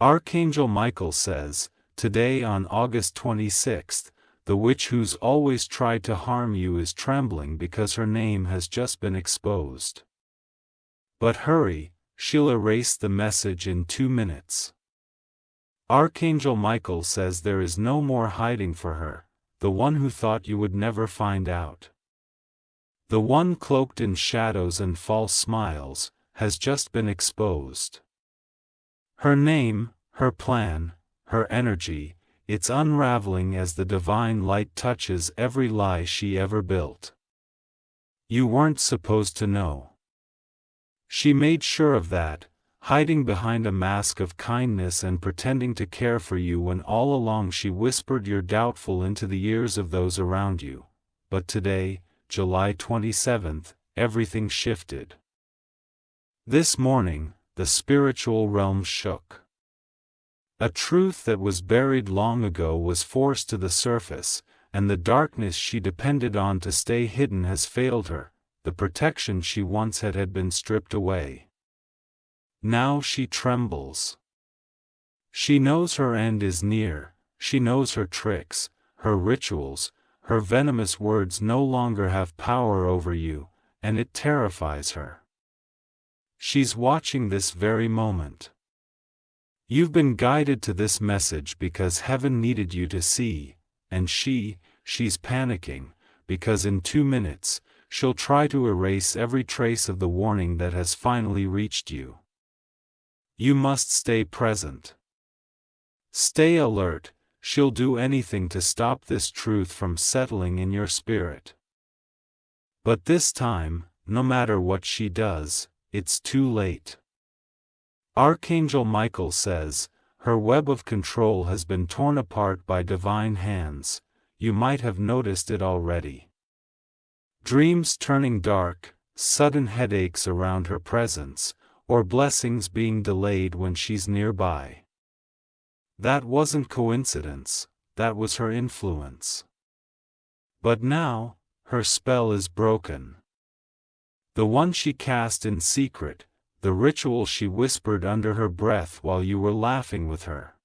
Archangel Michael says, today on August 26th, the witch who's always tried to harm you is trembling because her name has just been exposed. But hurry, she'll erase the message in 2 minutes. Archangel Michael says there is no more hiding for her, the one who thought you would never find out. The one cloaked in shadows and false smiles, has just been exposed. Her name, her plan, her energy, it's unraveling as the divine light touches every lie she ever built. You weren't supposed to know. She made sure of that, hiding behind a mask of kindness and pretending to care for you when all along she whispered you're doubtful into the ears of those around you. But today, July 27th, everything shifted. This morning, the spiritual realm shook. A truth that was buried long ago was forced to the surface, and the darkness she depended on to stay hidden has failed her. The protection she once had been stripped away. Now she trembles. She knows her end is near, she knows her tricks, her rituals, her venomous words no longer have power over you, and it terrifies her. She's watching this very moment. You've been guided to this message because heaven needed you to see, and she's panicking, because in 2 minutes, she'll try to erase every trace of the warning that has finally reached you. You must stay present. Stay alert, she'll do anything to stop this truth from settling in your spirit. But this time, no matter what she does, it's too late. Archangel Michael says, her web of control has been torn apart by divine hands. You might have noticed it already. Dreams turning dark, sudden headaches around her presence, or blessings being delayed when she's nearby. That wasn't coincidence, that was her influence. But now, her spell is broken. The one she cast in secret, the ritual she whispered under her breath while you were laughing with her.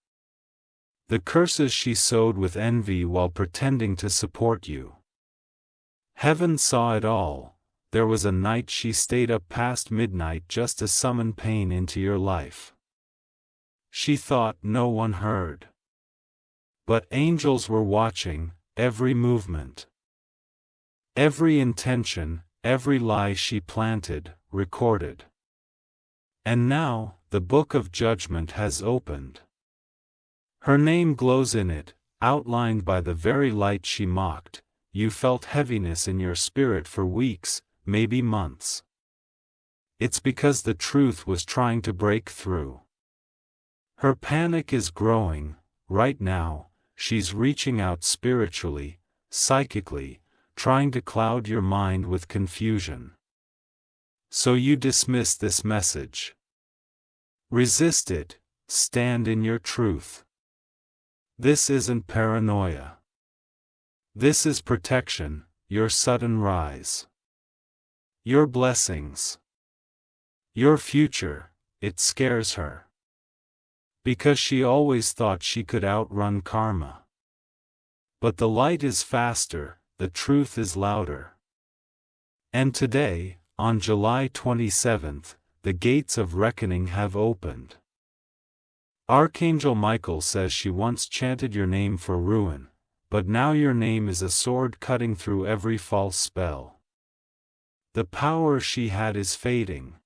The curses she sowed with envy while pretending to support you. Heaven saw it all. There was a night she stayed up past midnight just to summon pain into your life. She thought no one heard. But angels were watching, every movement. Every intention, every lie she planted, recorded. And now, the book of judgment has opened. Her name glows in it, outlined by the very light she mocked. You felt heaviness in your spirit for weeks, maybe months. It's because the truth was trying to break through. Her panic is growing. Right now, she's reaching out spiritually, psychically, trying to cloud your mind with confusion. So you dismiss this message. Resist it, stand in your truth. This isn't paranoia. This is protection, your sudden rise. Your blessings. Your future. It scares her. Because she always thought she could outrun karma. But the light is faster, the truth is louder. And today, on July 27th, the gates of reckoning have opened. Archangel Michael says she once chanted your name for ruin, but now your name is a sword cutting through every false spell. The power she had is fading.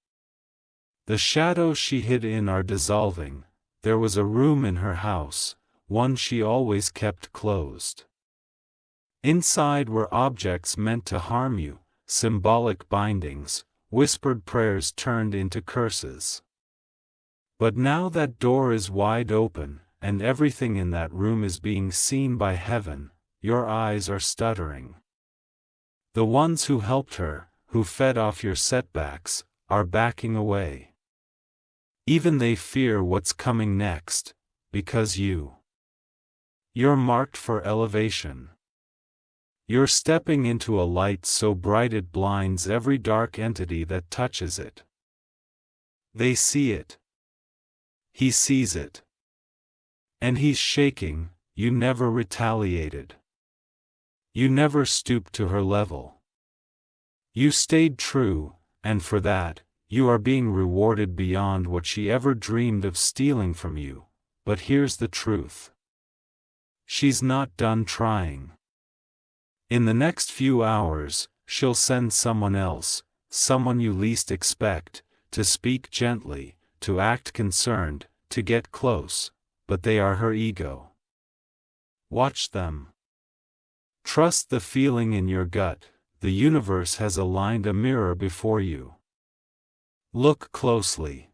The shadows she hid in are dissolving. There was a room in her house, one she always kept closed. Inside were objects meant to harm you, symbolic bindings, whispered prayers turned into curses. But now that door is wide open, and everything in that room is being seen by heaven. Your eyes are stuttering. The ones who helped her, who fed off your setbacks, are backing away. Even they fear what's coming next, because you're marked for elevation. You're stepping into a light so bright it blinds every dark entity that touches it. They see it. He sees it. And he's shaking. You never retaliated. You never stooped to her level. You stayed true, and for that, you are being rewarded beyond what she ever dreamed of stealing from you. But here's the truth. She's not done trying. In the next few hours, she'll send someone else, someone you least expect, to speak gently, to act concerned, to get close, but they are her ego. Watch them. Trust the feeling in your gut. The universe has aligned a mirror before you. Look closely.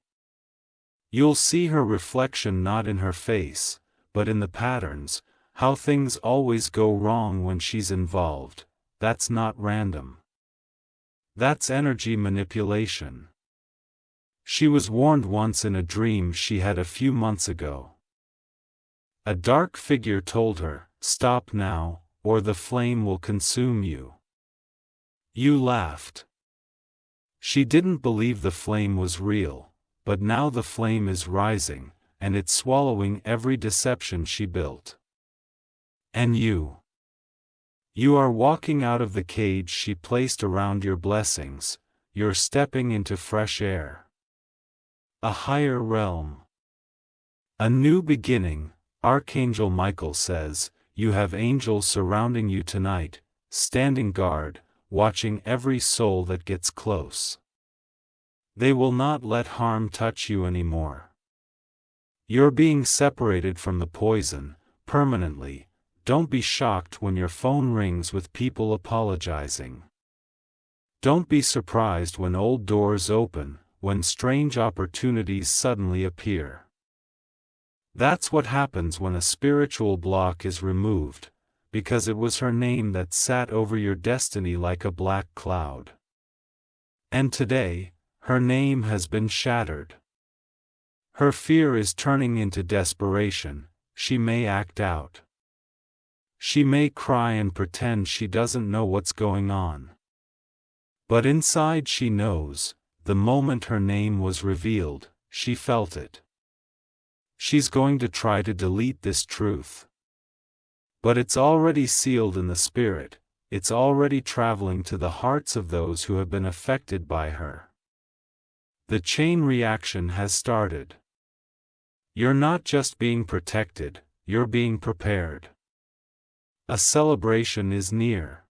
You'll see her reflection not in her face, but in the patterns, how things always go wrong when she's involved. That's not random. That's energy manipulation. She was warned once in a dream she had a few months ago. A dark figure told her, "Stop now, or the flame will consume you." You laughed. She didn't believe the flame was real, but now the flame is rising, and it's swallowing every deception she built. And you are walking out of the cage she placed around your blessings. You're stepping into fresh air. A higher realm. A new beginning. Archangel Michael says, you have angels surrounding you tonight, standing guard, watching every soul that gets close. They will not let harm touch you anymore. You're being separated from the poison, permanently. Don't be shocked when your phone rings with people apologizing. Don't be surprised when old doors open, when strange opportunities suddenly appear. That's what happens when a spiritual block is removed, because it was her name that sat over your destiny like a black cloud. And today, her name has been shattered. Her fear is turning into desperation. She may act out. She may cry and pretend she doesn't know what's going on. But inside she knows. The moment her name was revealed, she felt it. She's going to try to delete this truth. But it's already sealed in the spirit. It's already traveling to the hearts of those who have been affected by her. The chain reaction has started. You're not just being protected, you're being prepared. A celebration is near.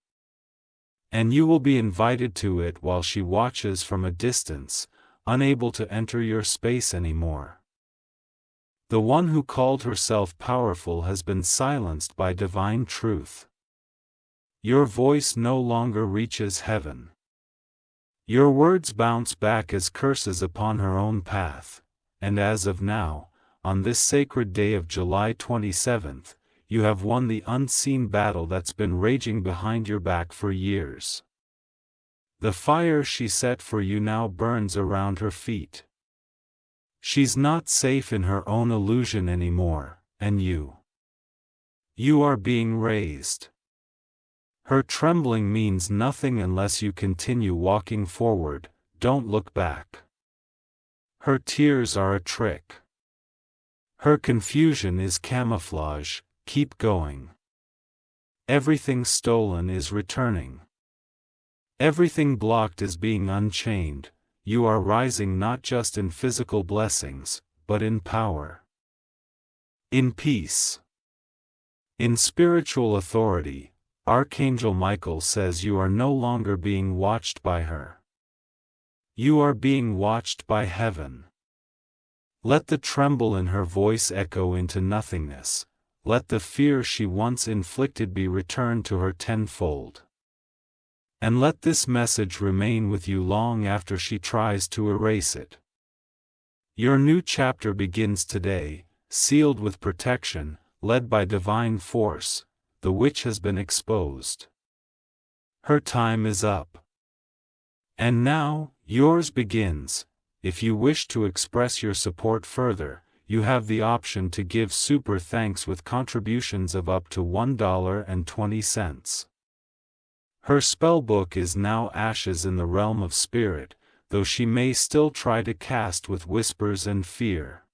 And you will be invited to it while she watches from a distance, unable to enter your space anymore. The one who called herself powerful has been silenced by divine truth. Your voice no longer reaches heaven. Your words bounce back as curses upon her own path, and as of now, on this sacred day of July 27th, you have won the unseen battle that's been raging behind your back for years. The fire she set for you now burns around her feet. She's not safe in her own illusion anymore, and you are being raised. Her trembling means nothing unless you continue walking forward. Don't look back. Her tears are a trick. Her confusion is camouflage. Keep going. Everything stolen is returning. Everything blocked is being unchained. You are rising not just in physical blessings, but in power. In peace. In spiritual authority. Archangel Michael says you are no longer being watched by her. You are being watched by heaven. Let the tremble in her voice echo into nothingness. Let the fear she once inflicted be returned to her tenfold. And let this message remain with you long after she tries to erase it. Your new chapter begins today, sealed with protection, led by divine force. The witch has been exposed. Her time is up. And now, yours begins. If you wish to express your support further, you have the option to give super thanks with contributions of up to $1.20. Her spellbook is now ashes in the realm of spirit, though she may still try to cast with whispers and fear.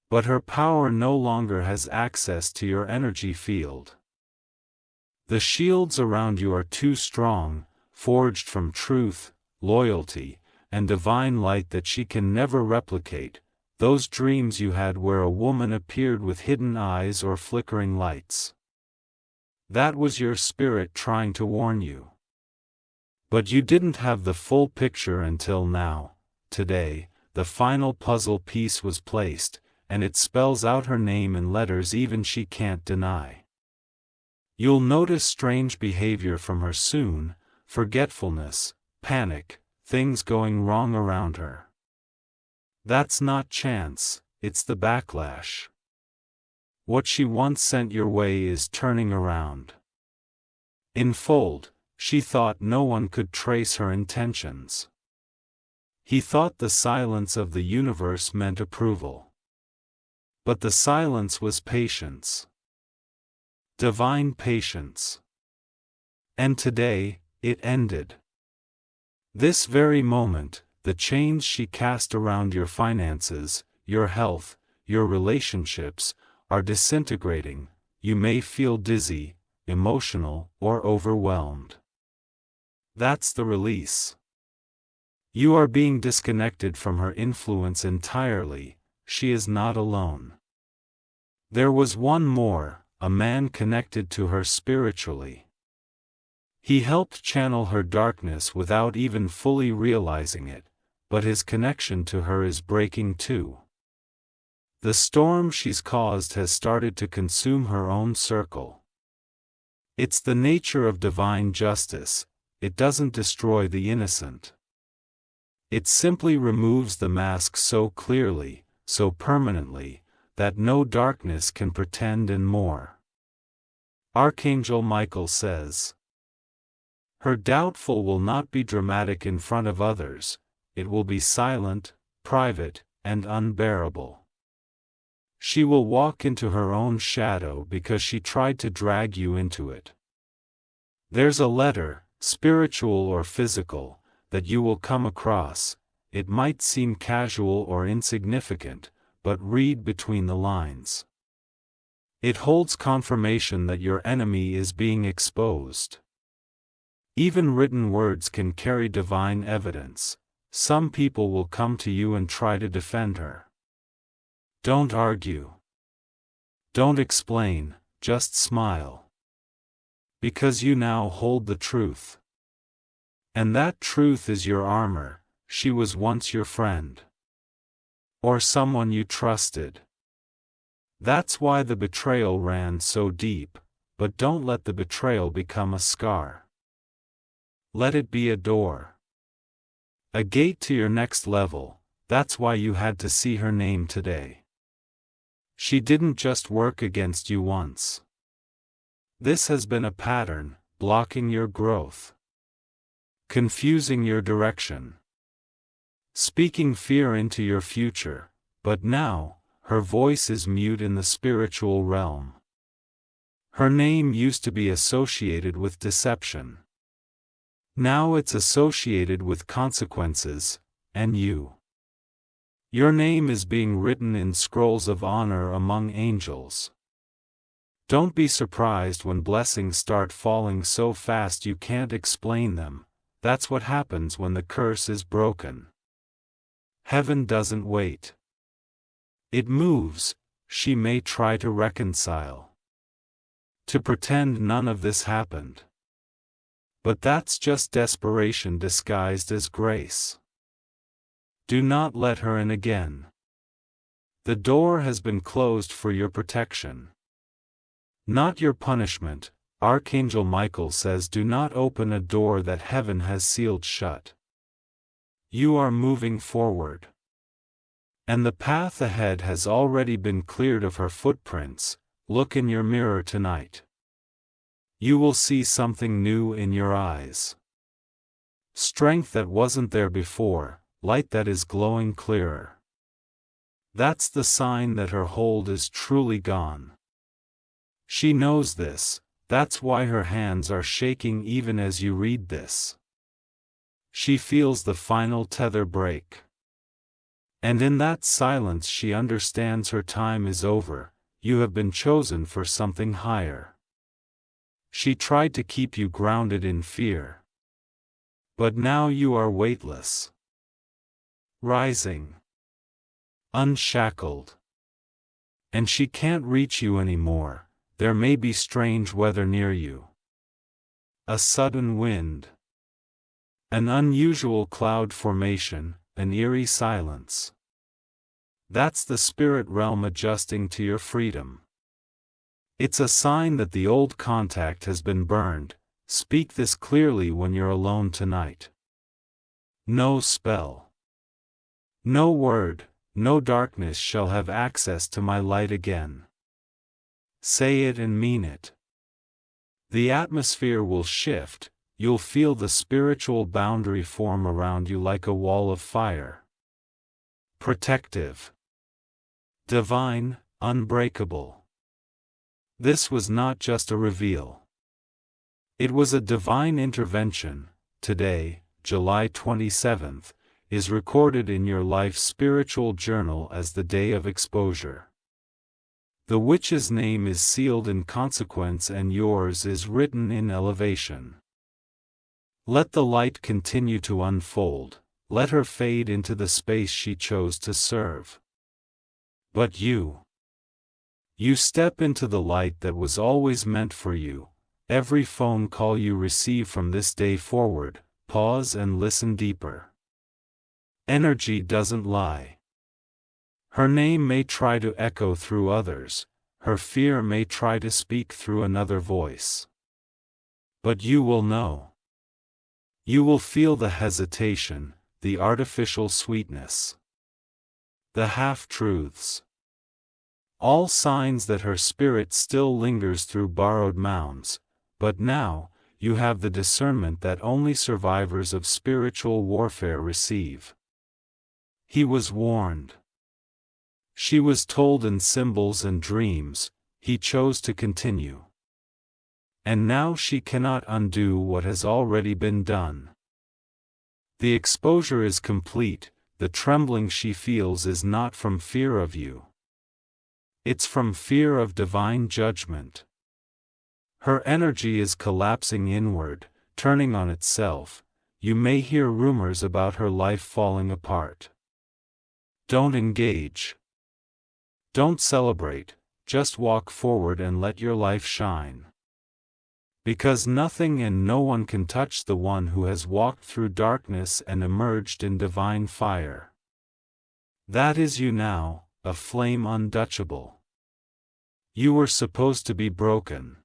But her power no longer has access to your energy field. The shields around you are too strong, forged from truth, loyalty, and divine light that she can never replicate, those dreams you had where a woman appeared with hidden eyes or flickering lights. That was your spirit trying to warn you. But you didn't have the full picture until now. Today, the final puzzle piece was placed, and it spells out her name in letters even she can't deny. You'll notice strange behavior from her soon, forgetfulness, panic, things going wrong around her. That's not chance, it's the backlash. What she once sent your way is turning around. In Fold, she thought no one could trace her intentions. He thought the silence of the universe meant approval. But the silence was patience. Divine patience. And today, it ended. This very moment, the chains she cast around your finances, your health, your relationships, are disintegrating. You may feel dizzy, emotional, or overwhelmed. That's the release. You are being disconnected from her influence entirely. She is not alone. There was one more, a man connected to her spiritually. He helped channel her darkness without even fully realizing it, but his connection to her is breaking too. The storm she's caused has started to consume her own circle. It's the nature of divine justice, it doesn't destroy the innocent. It simply removes the mask so clearly, so permanently, that no darkness can pretend and more. Archangel Michael says, her doubtful will not be dramatic in front of others, it will be silent, private, and unbearable. She will walk into her own shadow because she tried to drag you into it. There's a letter, spiritual or physical, that you will come across. It might seem casual or insignificant, but read between the lines. It holds confirmation that your enemy is being exposed. Even written words can carry divine evidence. Some people will come to you and try to defend her. Don't argue. Don't explain, just smile. Because you now hold the truth. And that truth is your armor. She was once your friend. Or someone you trusted. That's why the betrayal ran so deep, but don't let the betrayal become a scar. Let it be a door. A gate to your next level. That's why you had to see her name today. She didn't just work against you once. This has been a pattern, blocking your growth. Confusing your direction. Speaking fear into your future, but now, her voice is mute in the spiritual realm. Her name used to be associated with deception. Now it's associated with consequences, and you. Your name is being written in scrolls of honor among angels. Don't be surprised when blessings start falling so fast you can't explain them. That's what happens when the curse is broken. Heaven doesn't wait. It moves. She may try to reconcile. To pretend none of this happened. But that's just desperation disguised as grace. Do not let her in again. The door has been closed for your protection. Not your punishment. Archangel Michael says do not open a door that heaven has sealed shut. You are moving forward. And the path ahead has already been cleared of her footprints. Look in your mirror tonight. You will see something new in your eyes. Strength that wasn't there before, light that is glowing clearer. That's the sign that her hold is truly gone. She knows this, that's why her hands are shaking even as you read this. She feels the final tether break. And in that silence she understands her time is over, you have been chosen for something higher. She tried to keep you grounded in fear. But now you are weightless. Rising. Unshackled. And she can't reach you anymore. There may be strange weather near you. A sudden wind. An unusual cloud formation, an eerie silence. That's the spirit realm adjusting to your freedom. It's a sign that the old contact has been burned. Speak this clearly when you're alone tonight. No spell. No word, no darkness shall have access to my light again. Say it and mean it. The atmosphere will shift, you'll feel the spiritual boundary form around you like a wall of fire. Protective. Divine, unbreakable. This was not just a reveal. It was a divine intervention. Today, July 27th, is recorded in your life's spiritual journal as the day of exposure. The witch's name is sealed in consequence and yours is written in elevation. Let the light continue to unfold, let her fade into the space she chose to serve. But you step into the light that was always meant for you. Every phone call you receive from this day forward, pause and listen deeper. Energy doesn't lie. Her name may try to echo through others, her fear may try to speak through another voice. But you will know. You will feel the hesitation, the artificial sweetness. The half-truths. All signs that her spirit still lingers through borrowed mounds, but now, you have the discernment that only survivors of spiritual warfare receive. He was warned. She was told in symbols and dreams, he chose to continue. And now she cannot undo what has already been done. The exposure is complete, the trembling she feels is not from fear of you. It's from fear of divine judgment. Her energy is collapsing inward, turning on itself. You may hear rumors about her life falling apart. Don't engage. Don't celebrate, just walk forward and let your life shine. Because nothing and no one can touch the one who has walked through darkness and emerged in divine fire. That is you now, a flame untouchable. You were supposed to be broken.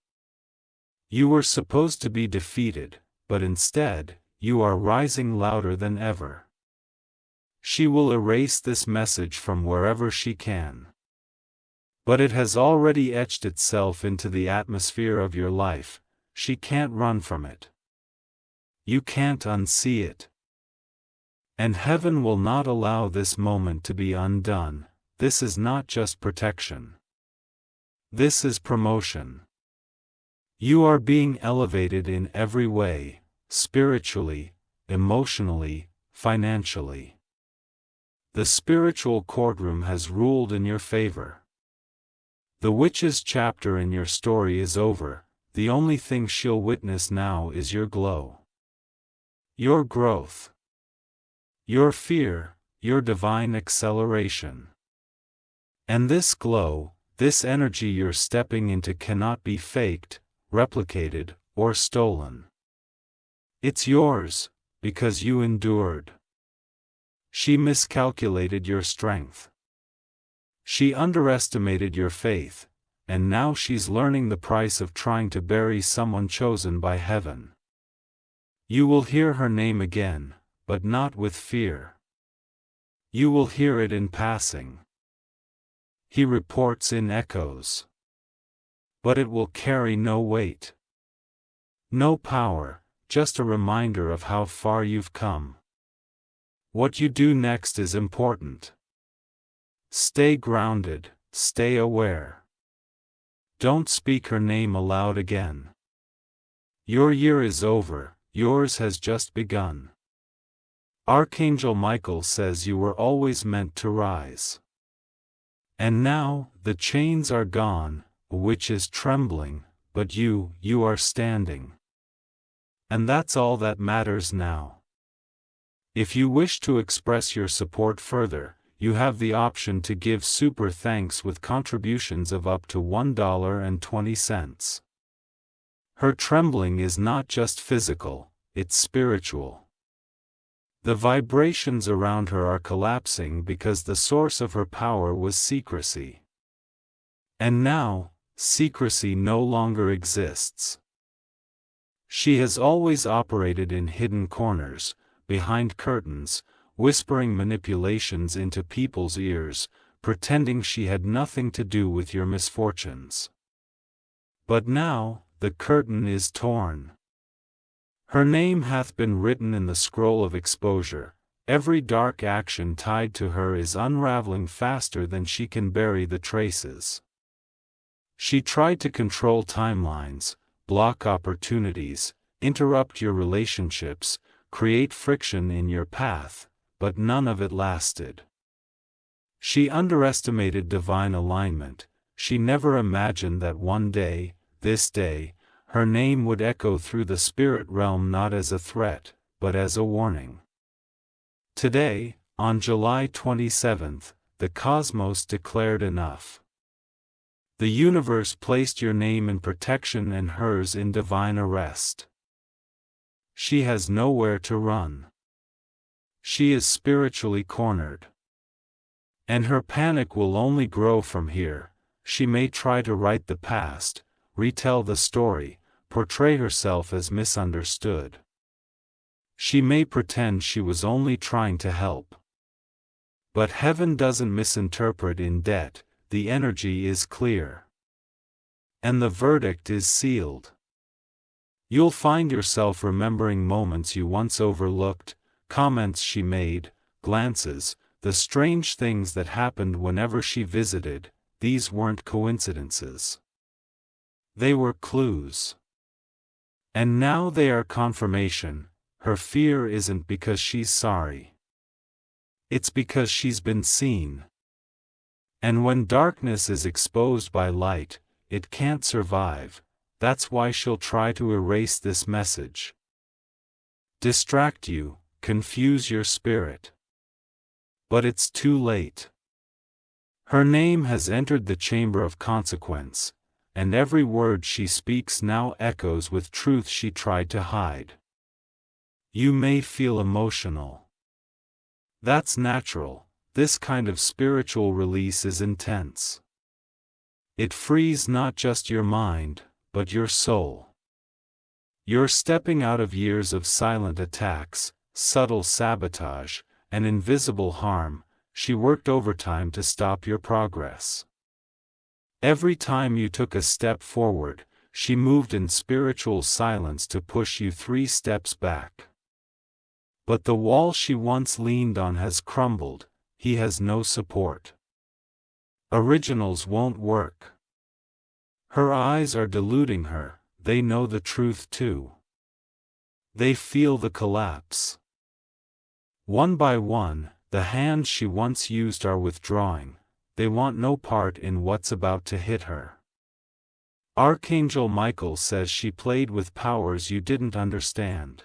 You were supposed to be defeated, but instead, you are rising louder than ever. She will erase this message from wherever she can. But it has already etched itself into the atmosphere of your life, she can't run from it. You can't unsee it. And heaven will not allow this moment to be undone. This is not just protection. This is promotion. You are being elevated in every way, spiritually, emotionally, financially. The spiritual courtroom has ruled in your favor. The witch's chapter in your story is over, the only thing she'll witness now is your glow. Your growth. Your fear, your divine acceleration. And this glow, this energy you're stepping into cannot be faked, replicated, or stolen. It's yours, because you endured. She miscalculated your strength. She underestimated your faith, and now she's learning the price of trying to bury someone chosen by heaven. You will hear her name again, but not with fear. You will hear it in passing. He reports in echoes. But it will carry no weight. No power, just a reminder of how far you've come. What you do next is important. Stay grounded, stay aware. Don't speak her name aloud again. Your year is over, yours has just begun. Archangel Michael says you were always meant to rise. And now, the chains are gone, a witch is trembling, but you are standing. And that's all that matters now. If you wish to express your support further, you have the option to give super thanks with contributions of up to $1.20. Her trembling is not just physical, it's spiritual. The vibrations around her are collapsing because the source of her power was secrecy. And now, secrecy no longer exists. She has always operated in hidden corners, behind curtains, whispering manipulations into people's ears, pretending she had nothing to do with your misfortunes. But now, the curtain is torn. Her name hath been written in the scroll of exposure. Every dark action tied to her is unraveling faster than she can bury the traces. She tried to control timelines, block opportunities, interrupt your relationships, create friction in your path, but none of it lasted. She underestimated divine alignment. She never imagined that one day, this day, her name would echo through the spirit realm not as a threat, but as a warning. Today, on July 27th, the cosmos declared enough. The universe placed your name in protection and hers in divine arrest. She has nowhere to run. She is spiritually cornered. And her panic will only grow from here. She may try to write the past, retell the story, portray herself as misunderstood. She may pretend she was only trying to help. But heaven doesn't misinterpret in debt, the energy is clear. And the verdict is sealed. You'll find yourself remembering moments you once overlooked, comments she made, glances, the strange things that happened whenever she visited. These weren't coincidences. They were clues. And now they are confirmation. Her fear isn't because she's sorry. It's because she's been seen. And when darkness is exposed by light, it can't survive. That's why she'll try to erase this message. Distract you, confuse your spirit. But it's too late. Her name has entered the chamber of consequence, and every word she speaks now echoes with truth she tried to hide. You may feel emotional. That's natural. This kind of spiritual release is intense. It frees not just your mind, but your soul. You're stepping out of years of silent attacks, subtle sabotage, and invisible harm. She worked overtime to stop your progress. Every time you took a step forward, she moved in spiritual silence to push you 3 steps back. But the wall she once leaned on has crumbled. He has no support. Originals won't work. Her eyes are deluding her. They know the truth too. They feel the collapse. One by one, the hands she once used are withdrawing. They want no part in what's about to hit her. Archangel Michael says she played with powers you didn't understand.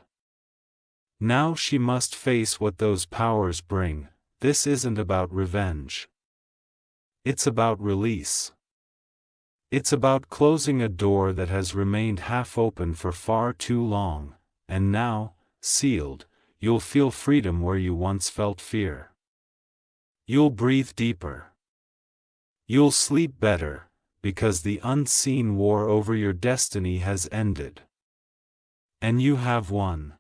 Now she must face what those powers bring. This isn't about revenge. It's about release. It's about closing a door that has remained half open for far too long, and now, sealed, you'll feel freedom where you once felt fear. You'll breathe deeper. You'll sleep better, because the unseen war over your destiny has ended. And you have won.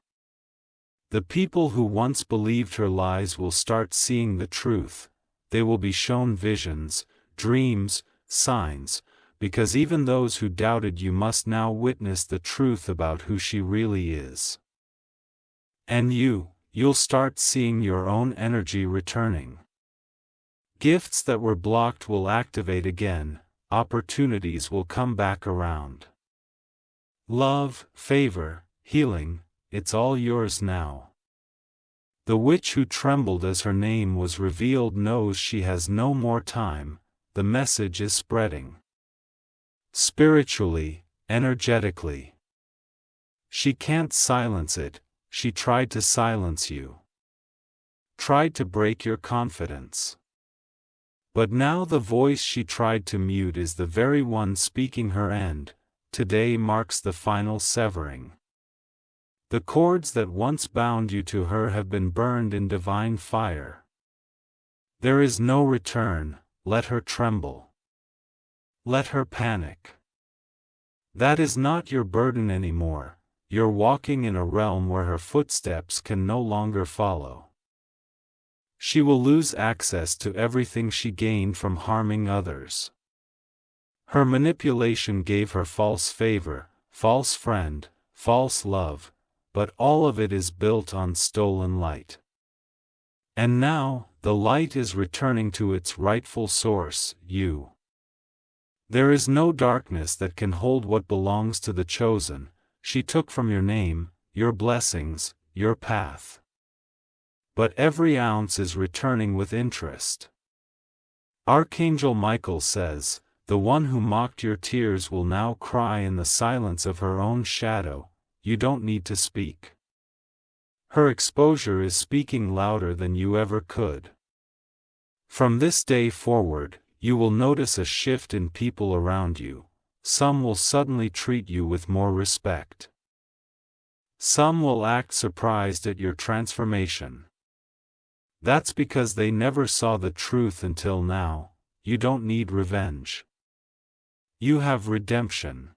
The people who once believed her lies will start seeing the truth. They will be shown visions, dreams, signs, because even those who doubted you must now witness the truth about who she really is. And you'll start seeing your own energy returning. Gifts that were blocked will activate again, opportunities will come back around. Love, favor, healing, it's all yours now. The witch who trembled as her name was revealed knows she has no more time. The message is spreading. Spiritually, energetically. She can't silence it. She tried to silence you. Tried to break your confidence. But now the voice she tried to mute is the very one speaking her end. Today marks the final severing. The cords that once bound you to her have been burned in divine fire. There is no return. Let her tremble. Let her panic. That is not your burden anymore. You're walking in a realm where her footsteps can no longer follow. She will lose access to everything she gained from harming others. Her manipulation gave her false favor, false friend, false love, but all of it is built on stolen light. And now, the light is returning to its rightful source, you. There is no darkness that can hold what belongs to the chosen. She took from your name, your blessings, your path. But every ounce is returning with interest. Archangel Michael says, the one who mocked your tears will now cry in the silence of her own shadow. You don't need to speak. Her exposure is speaking louder than you ever could. From this day forward, you will notice a shift in people around you. Some will suddenly treat you with more respect. Some will act surprised at your transformation. That's because they never saw the truth until now. You don't need revenge. You have redemption.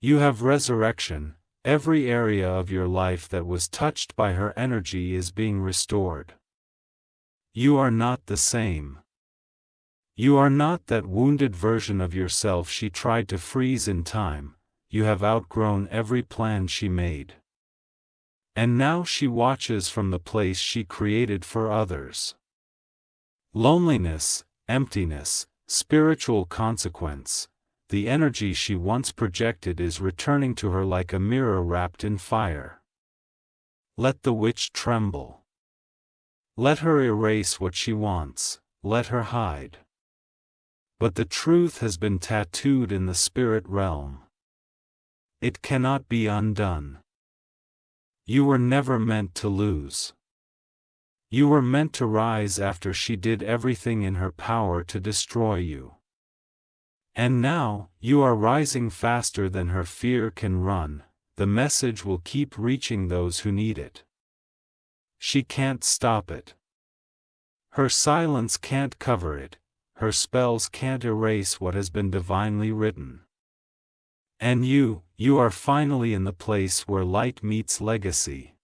You have resurrection. Every area of your life that was touched by her energy is being restored. You are not the same. You are not that wounded version of yourself she tried to freeze in time. You have outgrown every plan she made. And now she watches from the place she created for others. Loneliness, emptiness, spiritual consequence. The energy she once projected is returning to her like a mirror wrapped in fire. Let the witch tremble. Let her erase what she wants, let her hide. But the truth has been tattooed in the spirit realm. It cannot be undone. You were never meant to lose. You were meant to rise after she did everything in her power to destroy you. And now, you are rising faster than her fear can run. The message will keep reaching those who need it. She can't stop it. Her silence can't cover it. Her spells can't erase what has been divinely written. And you are finally in the place where light meets legacy.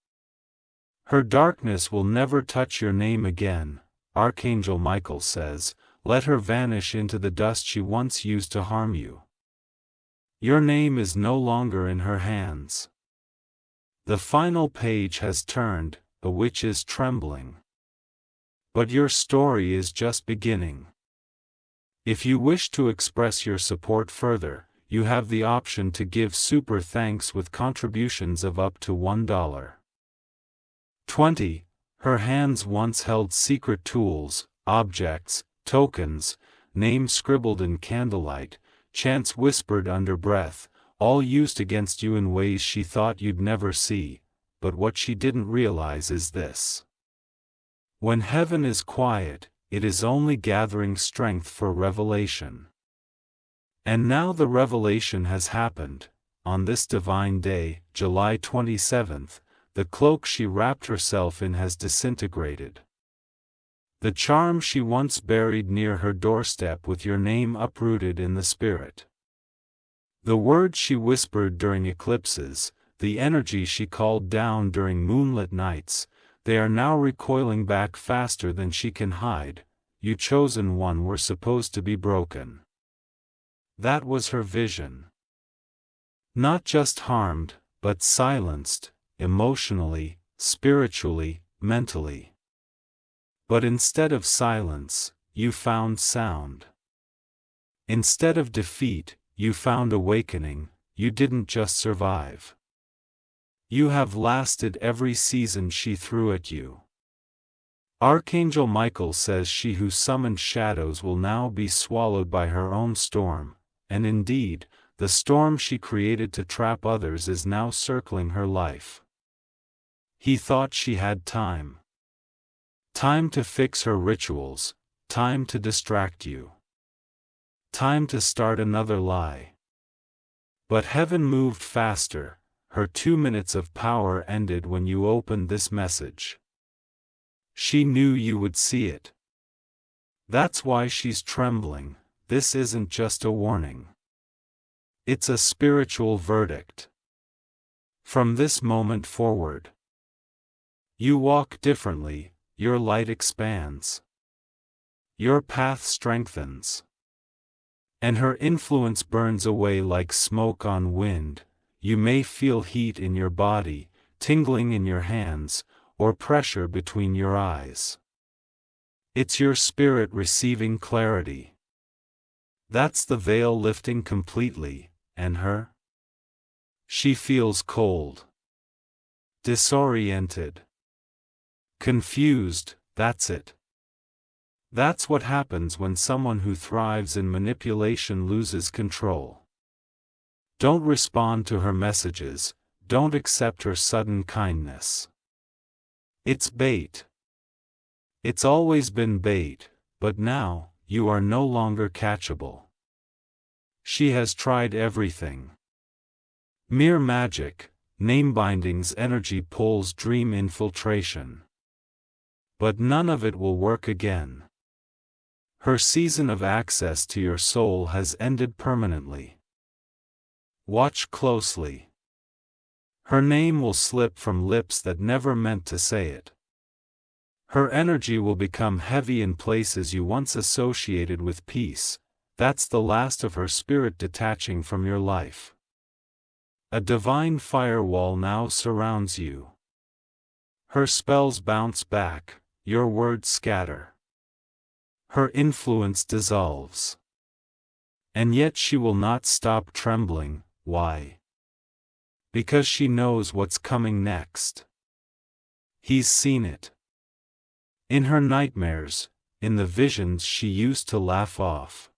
Her darkness will never touch your name again, Archangel Michael says. Let her vanish into the dust she once used to harm you. Your name is no longer in her hands. The final page has turned, the witch is trembling. But your story is just beginning. If you wish to express your support further, you have the option to give super thanks with contributions of up to $1. 20. Her hands once held secret tools, objects, tokens, names scribbled in candlelight, chants whispered under breath, all used against you in ways she thought you'd never see, but what she didn't realize is this. When heaven is quiet, it is only gathering strength for revelation. And now the revelation has happened. On this divine day, July 27th, the cloak she wrapped herself in has disintegrated. The charm she once buried near her doorstep with your name uprooted in the spirit. The words she whispered during eclipses, the energy she called down during moonlit nights, they are now recoiling back faster than she can hide. You chosen one were supposed to be broken. That was her vision. Not just harmed, but silenced, emotionally, spiritually, mentally. But instead of silence, you found sound. Instead of defeat, you found awakening. You didn't just survive. You have lasted every season she threw at you. Archangel Michael says she who summoned shadows will now be swallowed by her own storm, and indeed, the storm she created to trap others is now circling her life. He thought she had time. Time to fix her rituals, time to distract you. Time to start another lie. But heaven moved faster. Her 2 minutes of power ended when you opened this message. She knew you would see it. That's why she's trembling. This isn't just a warning. It's a spiritual verdict. From this moment forward, you walk differently, your light expands. Your path strengthens. And her influence burns away like smoke on wind. You may feel heat in your body, tingling in your hands, or pressure between your eyes. It's your spirit receiving clarity. That's the veil lifting completely, and her? She feels cold. Disoriented. Confused, that's it. That's what happens when someone who thrives in manipulation loses control. Don't respond to her messages, don't accept her sudden kindness. It's bait. It's always been bait, but now, you are no longer catchable. She has tried everything. Mere magic, name bindings, energy pulls, dream infiltration. But none of it will work again. Her season of access to your soul has ended permanently. Watch closely. Her name will slip from lips that never meant to say it. Her energy will become heavy in places you once associated with peace. That's the last of her spirit detaching from your life. A divine firewall now surrounds you. Her spells bounce back, your words scatter. Her influence dissolves. And yet she will not stop trembling. Why? Because she knows what's coming next. He's seen it. In her nightmares, in the visions she used to laugh off.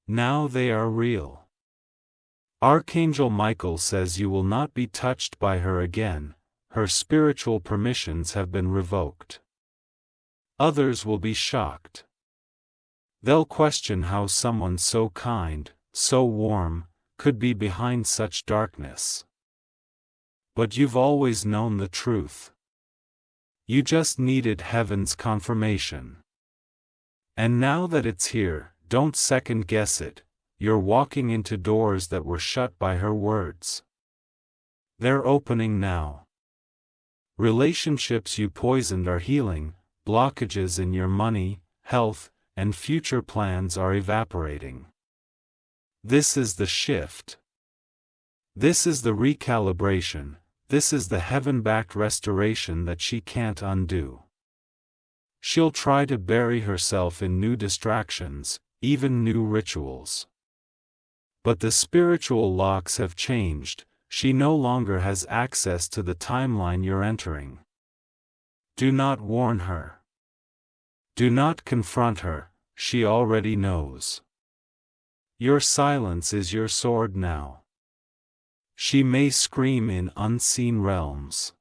Now they are real. Archangel Michael says you will not be touched by her again, her spiritual permissions have been revoked. Others will be shocked. They'll question how someone so kind, so warm, could be behind such darkness. But you've always known the truth. You just needed heaven's confirmation. And now that it's here, don't second guess it, you're walking into doors that were shut by her words. They're opening now. Relationships you poisoned are healing, blockages in your money, health, and future plans are evaporating. This is the shift. This is the recalibration, this is the heaven-backed restoration that she can't undo. She'll try to bury herself in new distractions, even new rituals. But the spiritual locks have changed, she no longer has access to the timeline you're entering. Do not warn her. Do not confront her, she already knows. Your silence is your sword now. She may scream in unseen realms.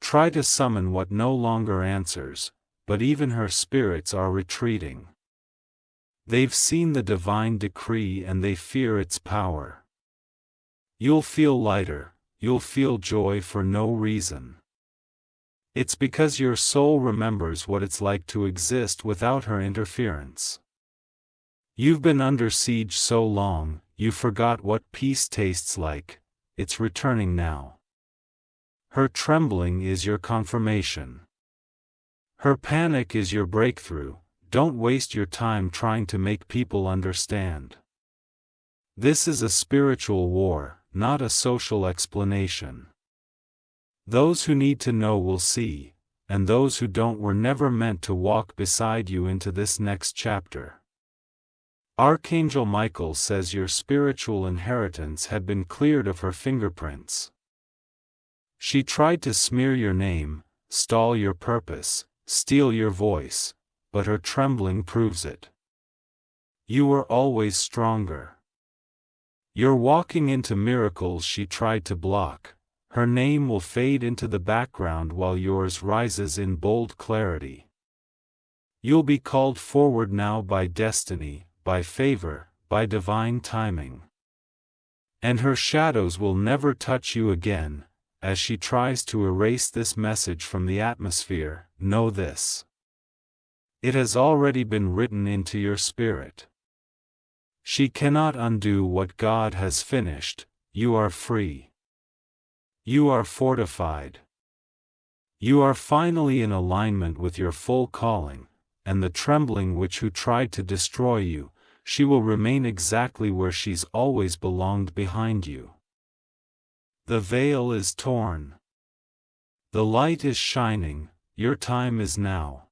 Try to summon what no longer answers, but even her spirits are retreating. They've seen the divine decree and they fear its power. You'll feel lighter, you'll feel joy for no reason. It's because your soul remembers what it's like to exist without her interference. You've been under siege so long, you forgot what peace tastes like, it's returning now. Her trembling is your confirmation. Her panic is your breakthrough, don't waste your time trying to make people understand. This is a spiritual war, not a social explanation. Those who need to know will see, and those who don't were never meant to walk beside you into this next chapter. Archangel Michael says your spiritual inheritance had been cleared of her fingerprints. She tried to smear your name, stall your purpose, steal your voice, but her trembling proves it. You are always stronger. You're walking into miracles she tried to block. Her name will fade into the background while yours rises in bold clarity. You'll be called forward now by destiny, by favor, by divine timing. And her shadows will never touch you again. As she tries to erase this message from the atmosphere, know this. It has already been written into your spirit. She cannot undo what God has finished. You are free. You are fortified. You are finally in alignment with your full calling, and the trembling who tried to destroy you, she will remain exactly where she's always belonged behind you. The veil is torn. The light is shining, your time is now.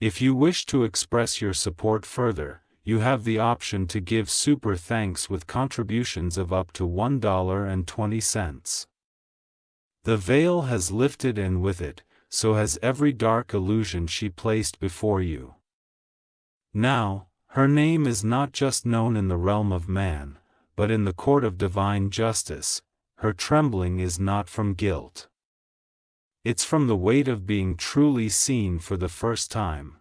If you wish to express your support further, you have the option to give super thanks with contributions of up to $1.20. The veil has lifted, and with it, so has every dark illusion she placed before you. Now, her name is not just known in the realm of man, but in the court of divine justice. Her trembling is not from guilt. It's from the weight of being truly seen for the first time.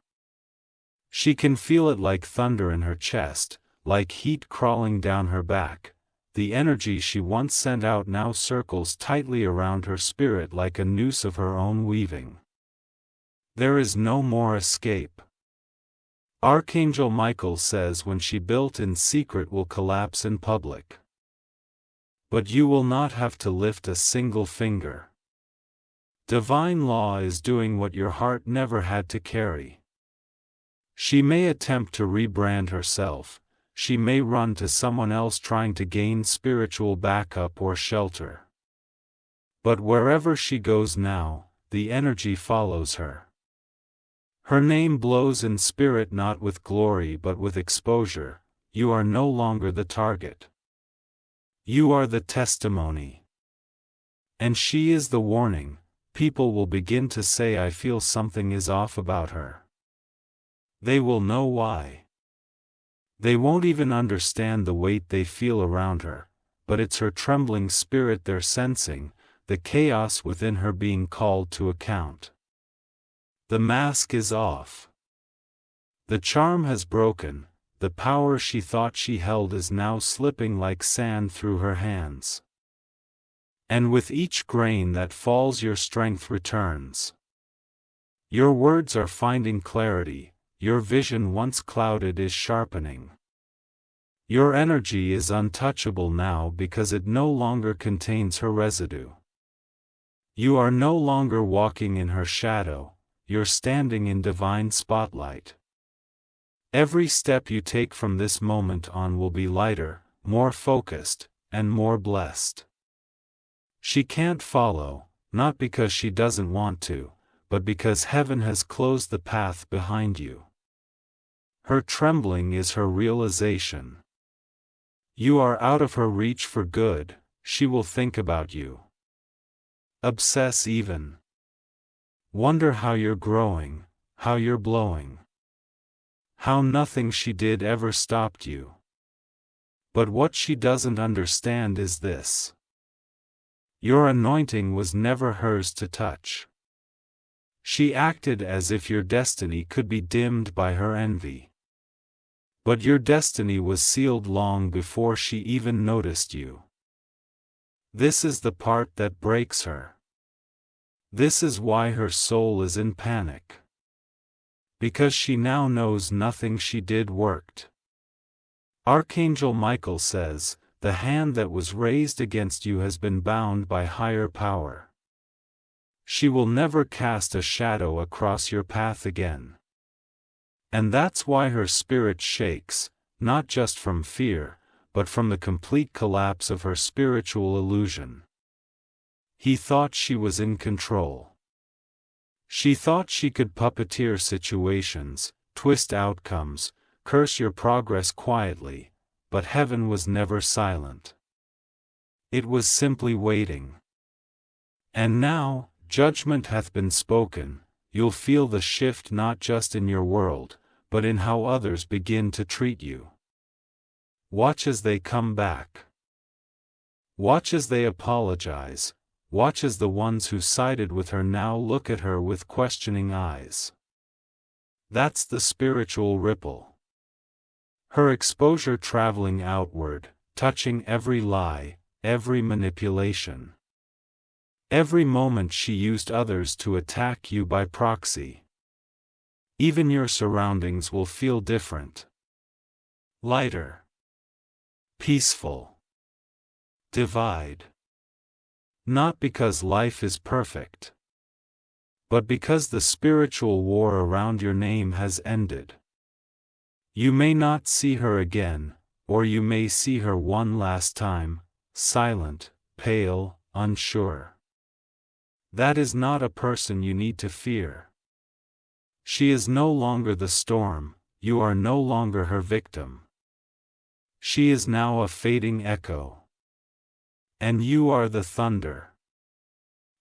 She can feel it like thunder in her chest, like heat crawling down her back. The energy she once sent out now circles tightly around her spirit like a noose of her own weaving. There is no more escape. Archangel Michael says when she built in secret will collapse in public. But you will not have to lift a single finger. Divine law is doing what your heart never had to carry. She may attempt to rebrand herself, she may run to someone else trying to gain spiritual backup or shelter. But wherever she goes now, the energy follows her. Her name blows in spirit, not with glory but with exposure. You are no longer the target. You are the testimony. And she is the warning. People will begin to say, I feel something is off about her. They will know why. They won't even understand the weight they feel around her, but it's her trembling spirit they're sensing, the chaos within her being called to account. The mask is off. The charm has broken, the power she thought she held is now slipping like sand through her hands. And with each grain that falls your strength returns. Your words are finding clarity. Your vision once clouded is sharpening. Your energy is untouchable now because it no longer contains her residue. You are no longer walking in her shadow, you're standing in divine spotlight. Every step you take from this moment on will be lighter, more focused, and more blessed. She can't follow, not because she doesn't want to, but because heaven has closed the path behind you. Her trembling is her realization. You are out of her reach for good, she will think about you. Obsess even. Wonder how you're growing, how you're blowing. How nothing she did ever stopped you. But what she doesn't understand is this. Your anointing was never hers to touch. She acted as if your destiny could be dimmed by her envy. But your destiny was sealed long before she even noticed you. This is the part that breaks her. This is why her soul is in panic. Because she now knows nothing she did worked. Archangel Michael says, the hand that was raised against you has been bound by higher power. She will never cast a shadow across your path again. And that's why her spirit shakes, not just from fear, but from the complete collapse of her spiritual illusion. He thought she was in control. She thought she could puppeteer situations, twist outcomes, curse your progress quietly, but heaven was never silent. It was simply waiting. And now, judgment hath been spoken. You'll feel the shift not just in your world, but in how others begin to treat you. Watch as they come back. Watch as they apologize. Watch as the ones who sided with her now look at her with questioning eyes. That's the spiritual ripple. Her exposure traveling outward, touching every lie, every manipulation. Every moment she used others to attack you by proxy. Even your surroundings will feel different. Lighter. Peaceful. Divide. Not because life is perfect, but because the spiritual war around your name has ended. You may not see her again, or you may see her one last time, silent, pale, unsure. That is not a person you need to fear. She is no longer the storm, you are no longer her victim. She is now a fading echo. And you are the thunder.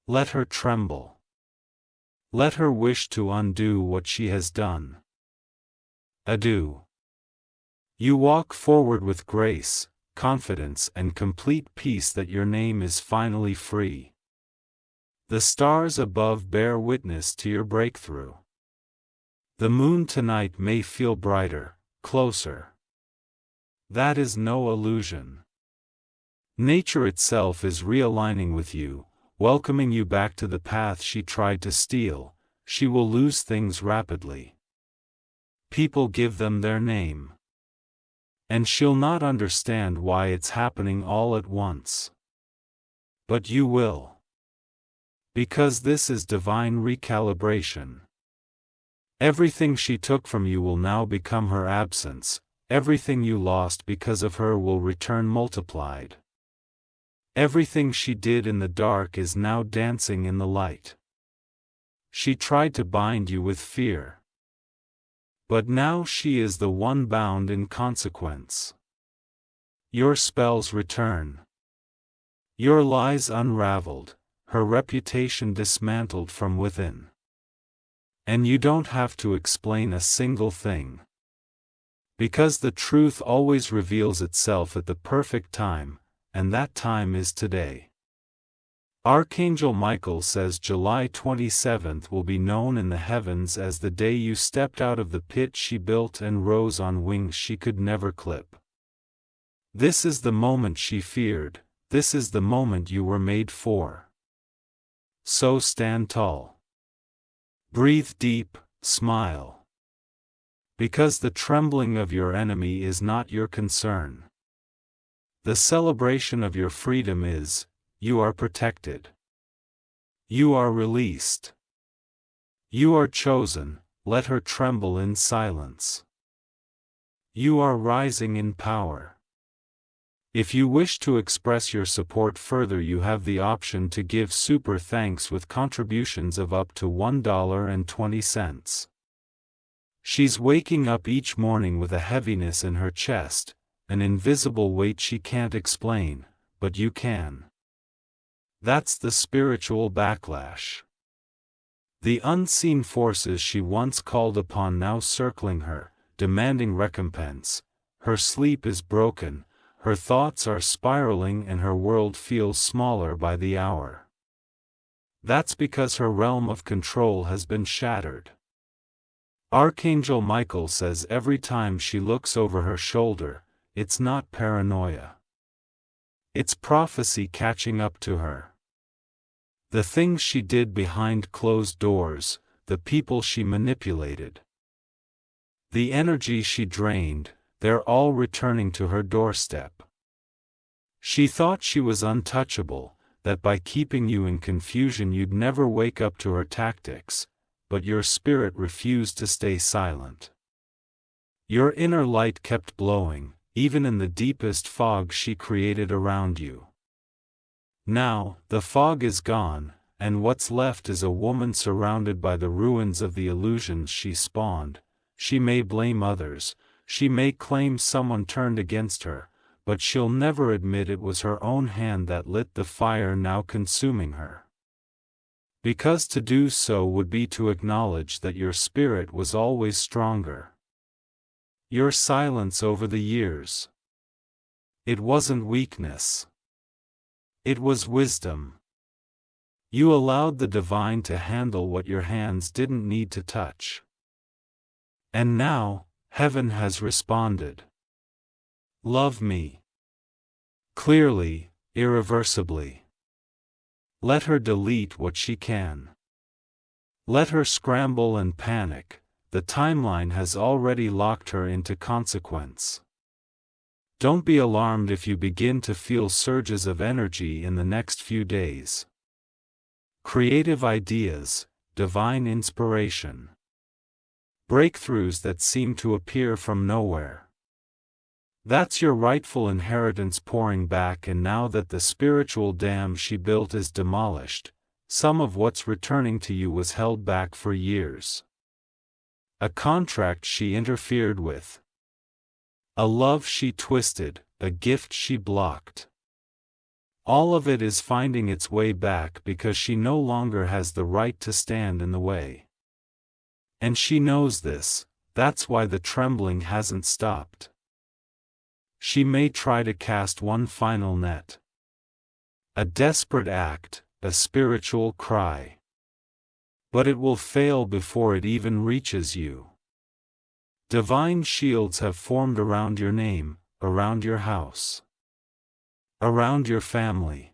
Let her tremble. Let her wish to undo what she has done. Adieu. You walk forward with grace, confidence and complete peace that your name is finally free. The stars above bear witness to your breakthrough. The moon tonight may feel brighter, closer. That is no illusion. Nature itself is realigning with you, welcoming you back to the path she tried to steal. She will lose things rapidly. People give them their name. And she'll not understand why it's happening all at once. But you will. Because this is divine recalibration. Everything she took from you will now become her absence. Everything you lost because of her will return multiplied. Everything she did in the dark is now dancing in the light. She tried to bind you with fear. But now she is the one bound in consequence. Your spells return. Your lies unraveled, her reputation dismantled from within. And you don't have to explain a single thing. Because the truth always reveals itself at the perfect time, and that time is today. Archangel Michael says July 27th will be known in the heavens as the day you stepped out of the pit she built and rose on wings she could never clip. This is the moment she feared, this is the moment you were made for. So stand tall. Breathe deep, smile. Because the trembling of your enemy is not your concern. The celebration of your freedom is, you are protected. You are released. You are chosen, let her tremble in silence. You are rising in power. If you wish to express your support further, you have the option to give super thanks with contributions of up to $1.20. She's waking up each morning with a heaviness in her chest, an invisible weight she can't explain, but you can. That's the spiritual backlash. The unseen forces she once called upon now circling her, demanding recompense. Her sleep is broken, her thoughts are spiraling and her world feels smaller by the hour. That's because her realm of control has been shattered. Archangel Michael says every time she looks over her shoulder, it's not paranoia. It's prophecy catching up to her. The things she did behind closed doors, the people she manipulated, the energy she drained, they're all returning to her doorstep. She thought she was untouchable, that by keeping you in confusion you'd never wake up to her tactics, but your spirit refused to stay silent. Your inner light kept glowing, even in the deepest fog she created around you. Now, the fog is gone, and what's left is a woman surrounded by the ruins of the illusions she spawned. She may blame others, she may claim someone turned against her, but she'll never admit it was her own hand that lit the fire now consuming her. Because to do so would be to acknowledge that your spirit was always stronger. Your silence over the years. It wasn't weakness. It was wisdom. You allowed the divine to handle what your hands didn't need to touch. And now, heaven has responded. Love me. Clearly, irreversibly. Let her delete what she can. Let her scramble and panic, the timeline has already locked her into consequence. Don't be alarmed if you begin to feel surges of energy in the next few days. Creative ideas, divine inspiration. Breakthroughs that seem to appear from nowhere. That's your rightful inheritance pouring back, and now that the spiritual dam she built is demolished, some of what's returning to you was held back for years. A contract she interfered with. A love she twisted, a gift she blocked. All of it is finding its way back because she no longer has the right to stand in the way. And she knows this, that's why the trembling hasn't stopped. She may try to cast one final net. A desperate act, a spiritual cry. But it will fail before it even reaches you. Divine shields have formed around your name, around your house. Around your family.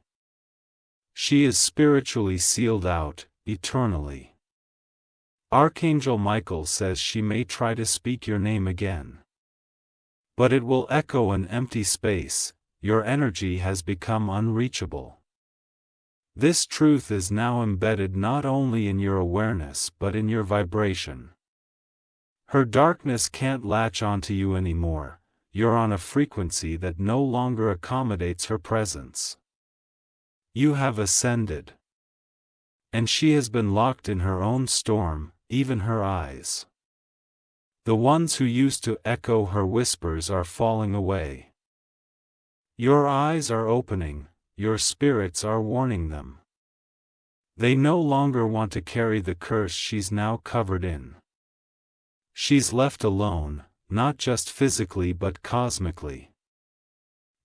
She is spiritually sealed out, eternally. Archangel Michael says she may try to speak your name again. But it will echo an empty space, your energy has become unreachable. This truth is now embedded not only in your awareness but in your vibration. Her darkness can't latch onto you anymore, you're on a frequency that no longer accommodates her presence. You have ascended. And she has been locked in her own storm, even her eyes. The ones who used to echo her whispers are falling away. Your eyes are opening, your spirits are warning them. They no longer want to carry the curse she's now covered in. She's left alone, not just physically but cosmically.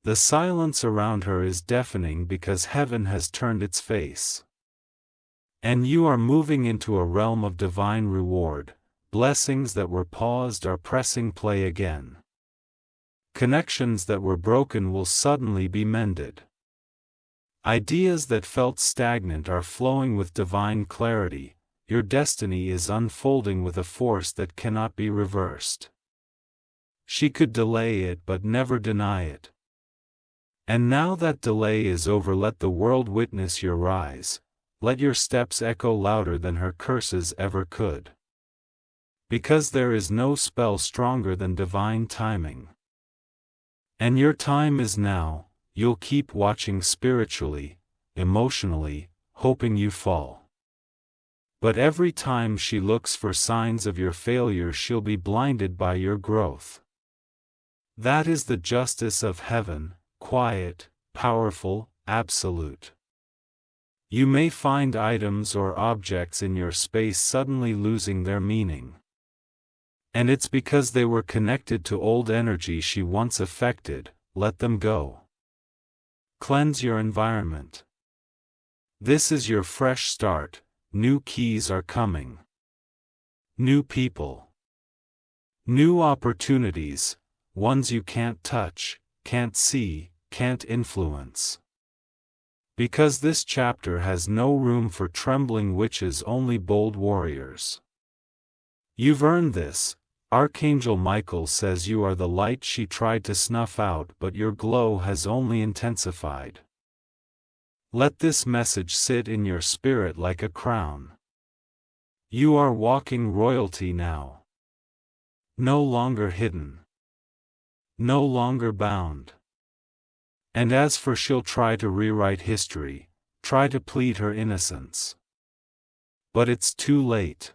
The silence around her is deafening because heaven has turned its face. And you are moving into a realm of divine reward. Blessings that were paused are pressing play again. Connections that were broken will suddenly be mended. Ideas that felt stagnant are flowing with divine clarity. Your destiny is unfolding with a force that cannot be reversed. She could delay it but never deny it. And now that delay is over, let the world witness your rise. Let your steps echo louder than her curses ever could. Because there is no spell stronger than divine timing. And your time is now. You'll keep watching spiritually, emotionally, hoping you fall. But every time she looks for signs of your failure, she'll be blinded by your growth. That is the justice of heaven, quiet, powerful, absolute. You may find items or objects in your space suddenly losing their meaning. And it's because they were connected to old energy she once affected. Let them go. Cleanse your environment. This is your fresh start, new keys are coming. New people. New opportunities, ones you can't touch, can't see, can't influence. Because this chapter has no room for trembling witches, only bold warriors. You've earned this. Archangel Michael says you are the light she tried to snuff out, but your glow has only intensified. Let this message sit in your spirit like a crown. You are walking royalty now. No longer hidden. No longer bound. And as for she'll try to rewrite history, try to plead her innocence. But it's too late.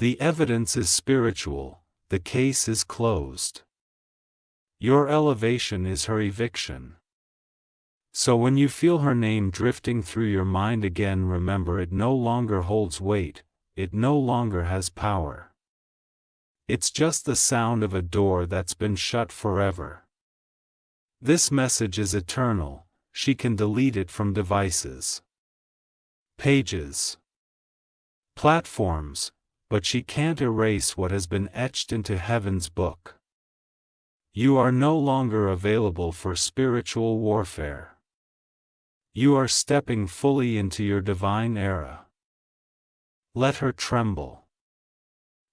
The evidence is spiritual, the case is closed. Your elevation is her eviction. So when you feel her name drifting through your mind again, remember it no longer holds weight, it no longer has power. It's just the sound of a door that's been shut forever. This message is eternal, she can delete it from devices, pages, platforms, but she can't erase what has been etched into heaven's book. You are no longer available for spiritual warfare. You are stepping fully into your divine era. Let her tremble.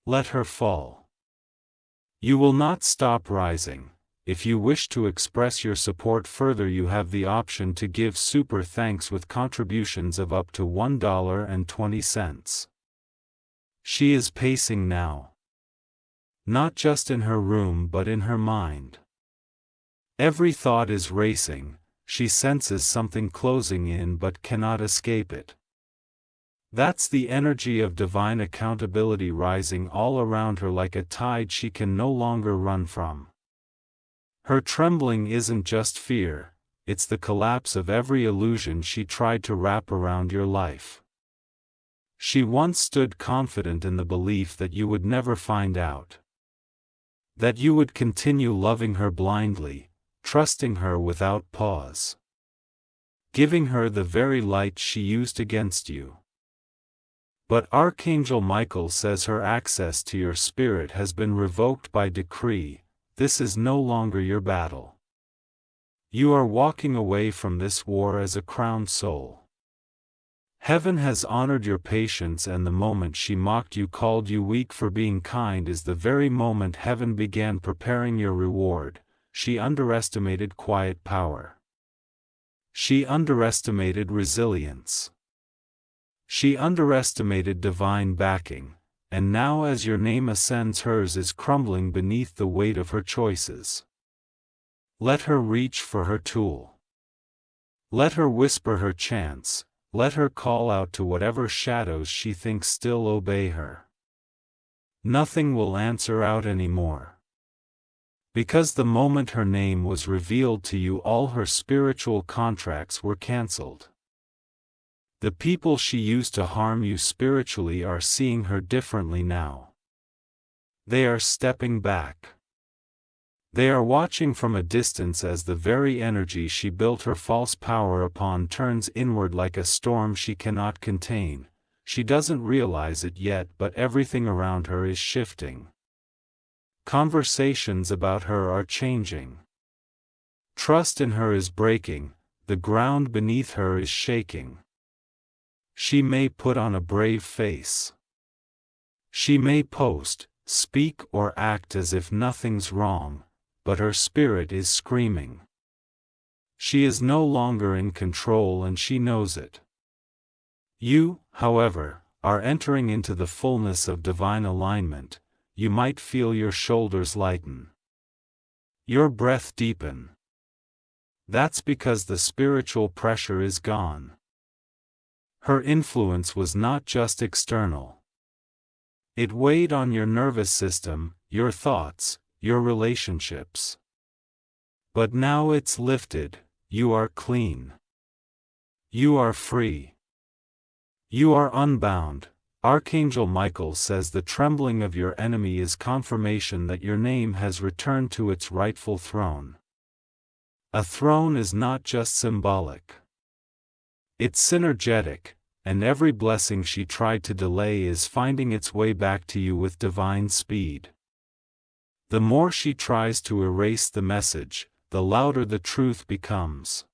Let her fall. You will not stop rising. If you wish to express your support further, you have the option to give super thanks with contributions of up to $1.20. She is pacing now. Not just in her room but in her mind. Every thought is racing, she senses something closing in but cannot escape it. That's the energy of divine accountability rising all around her like a tide she can no longer run from. Her trembling isn't just fear, it's the collapse of every illusion she tried to wrap around your life. She once stood confident in the belief that you would never find out. That you would continue loving her blindly, trusting her without pause. Giving her the very light she used against you. But Archangel Michael says her access to your spirit has been revoked by decree. This is no longer your battle. You are walking away from this war as a crowned soul. Heaven has honored your patience, and the moment she mocked you, called you weak for being kind, is the very moment heaven began preparing your reward. She underestimated quiet power. She underestimated resilience. She underestimated divine backing, and now as your name ascends, hers is crumbling beneath the weight of her choices. Let her reach for her tool. Let her whisper her chants. Let her call out to whatever shadows she thinks still obey her. Nothing will answer out anymore. Because the moment her name was revealed to you, all her spiritual contracts were cancelled. The people she used to harm you spiritually are seeing her differently now. They are stepping back. They are watching from a distance as the very energy she built her false power upon turns inward like a storm she cannot contain. She doesn't realize it yet, but everything around her is shifting. Conversations about her are changing. Trust in her is breaking, the ground beneath her is shaking. She may put on a brave face. She may post, speak or act as if nothing's wrong, but her spirit is screaming. She is no longer in control and she knows it. You, however, are entering into the fullness of divine alignment. You might feel your shoulders lighten. Your breath deepen. That's because the spiritual pressure is gone. Her influence was not just external. It weighed on your nervous system, your thoughts, your relationships. But now it's lifted, you are clean. You are free. You are unbound. Archangel Michael says the trembling of your enemy is confirmation that your name has returned to its rightful throne. A throne is not just symbolic. It's synergetic, and every blessing she tried to delay is finding its way back to you with divine speed. The more she tries to erase the message, the louder the truth becomes.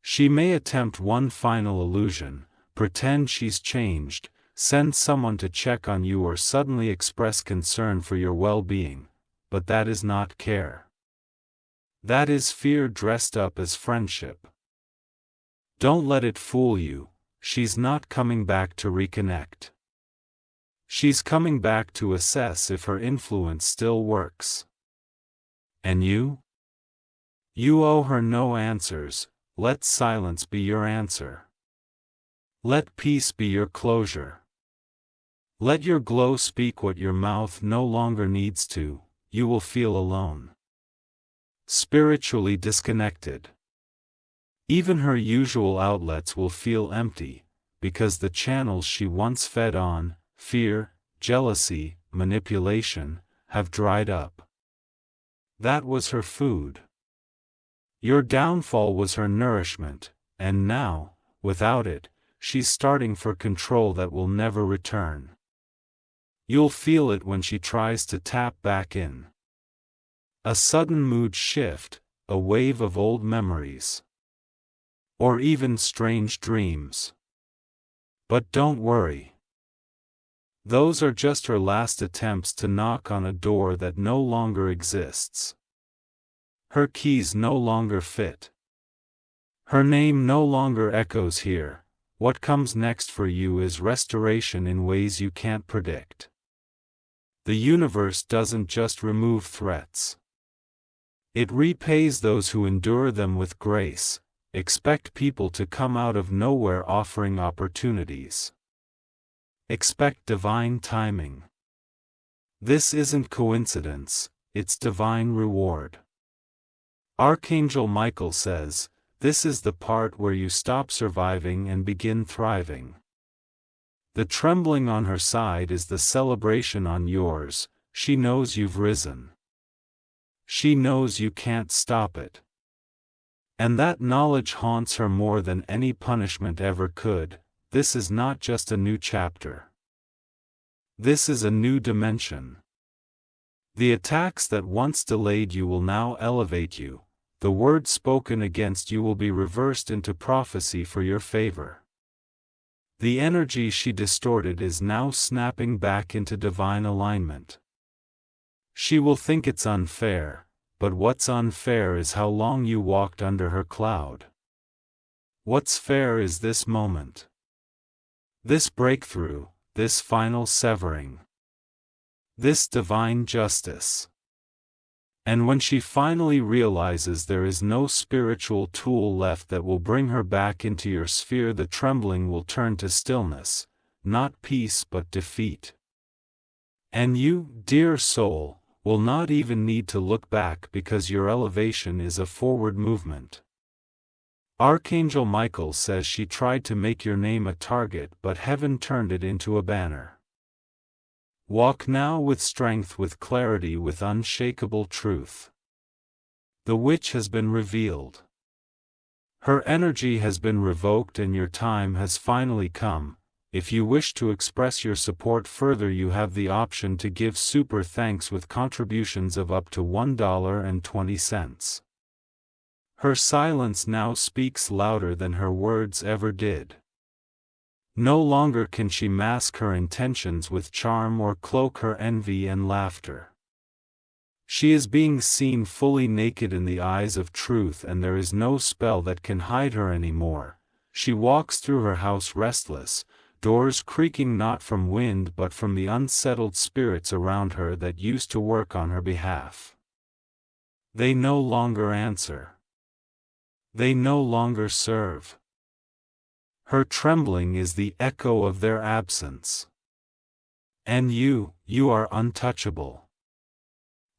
She may attempt one final illusion, pretend she's changed, send someone to check on you or suddenly express concern for your well-being, but that is not care. That is fear dressed up as friendship. Don't let it fool you, she's not coming back to reconnect. She's coming back to assess if her influence still works. And you? You owe her no answers. Let silence be your answer. Let peace be your closure. Let your glow speak what your mouth no longer needs to. You will feel alone. Spiritually disconnected. Even her usual outlets will feel empty, because the channels she once fed on, fear, jealousy, manipulation, have dried up. That was her food. Your downfall was her nourishment, and now, without it, she's starting for control that will never return. You'll feel it when she tries to tap back in. A sudden mood shift, a wave of old memories. Or even strange dreams. But don't worry. Those are just her last attempts to knock on a door that no longer exists. Her keys no longer fit. Her name no longer echoes here. What comes next for you is restoration in ways you can't predict. The universe doesn't just remove threats. It repays those who endure them with grace. Expect people to come out of nowhere offering opportunities. Expect divine timing. This isn't coincidence, it's divine reward. Archangel Michael says, this is the part where you stop surviving and begin thriving. The trembling on her side is the celebration on yours. She knows you've risen. She knows you can't stop it. And that knowledge haunts her more than any punishment ever could. This is not just a new chapter. This is a new dimension. The attacks that once delayed you will now elevate you. The words spoken against you will be reversed into prophecy for your favor. The energy she distorted is now snapping back into divine alignment. She will think it's unfair, but what's unfair is how long you walked under her cloud. What's fair is this moment. This breakthrough, this final severing. This divine justice. And when she finally realizes there is no spiritual tool left that will bring her back into your sphere, the trembling will turn to stillness, not peace but defeat. And you, dear soul, will not even need to look back because your elevation is a forward movement. Archangel Michael says she tried to make your name a target, but heaven turned it into a banner. Walk now with strength, with clarity, with unshakable truth. The witch has been revealed. Her energy has been revoked and your time has finally come. If you wish to express your support further, you have the option to give super thanks with contributions of up to $1.20. Her silence now speaks louder than her words ever did. No longer can she mask her intentions with charm or cloak her envy and laughter. She is being seen fully naked in the eyes of truth, and there is no spell that can hide her anymore. She walks through her house restless, doors creaking not from wind but from the unsettled spirits around her that used to work on her behalf. They no longer answer. They no longer serve. Her trembling is the echo of their absence. And you are untouchable.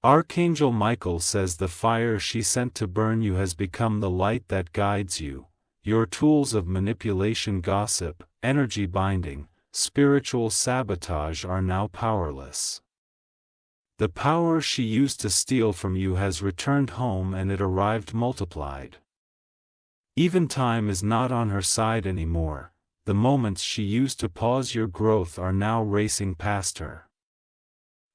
Archangel Michael says the fire she sent to burn you has become the light that guides you. Your tools of manipulation, gossip, energy binding, spiritual sabotage are now powerless. The power she used to steal from you has returned home, and it arrived multiplied. Even time is not on her side anymore. The moments she used to pause your growth are now racing past her.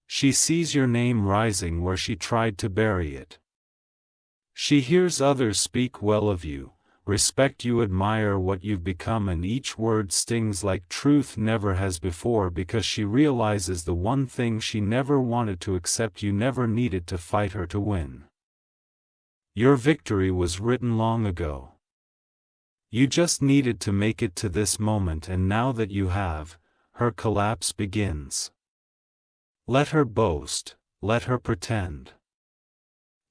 She sees your name rising where she tried to bury it. She hears others speak well of you, respect you, admire what you've become, and each word stings like truth never has before, because she realizes the one thing she never wanted to accept: you never needed to fight her to win. Your victory was written long ago. You just needed to make it to this moment, and now that you have, her collapse begins. Let her boast, let her pretend.